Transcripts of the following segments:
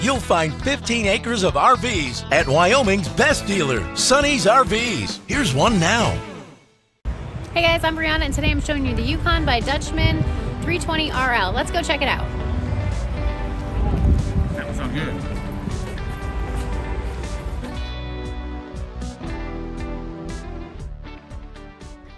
you'll find 15 acres of RVs at Wyoming's best dealer, Sonny's RVs. Here's one now. Hey guys, I'm Brianna, and today I'm showing you the Yukon by Dutchmen 320RL. Let's go check it out. That was so good.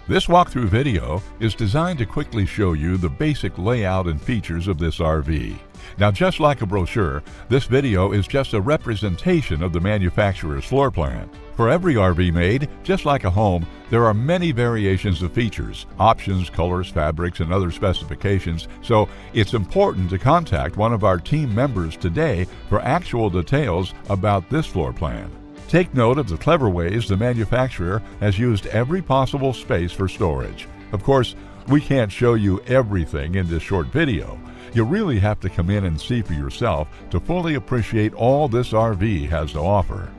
This walkthrough video is designed to quickly show you the basic layout and features of this RV. Now, just like a brochure, this video is just a representation of the manufacturer's floor plan. For every RV made, just like a home, there are many variations of features, options, colors, fabrics, and other specifications, so it's important to contact one of our team members today for actual details about this floor plan. Take note of the clever ways the manufacturer has used every possible space for storage. Of course, we can't show you everything in this short video. You really have to come in and see for yourself to fully appreciate all this RV has to offer.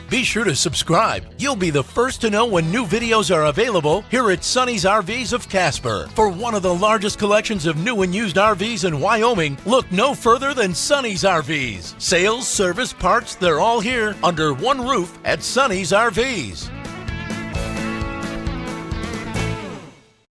Be sure to subscribe. You'll be the first to know when new videos are available here at Sonny's RVs of Casper. For one of the largest collections of new and used RVs in Wyoming, look no further than Sonny's RVs. Sales, service, parts, they're all here under one roof at Sonny's RVs.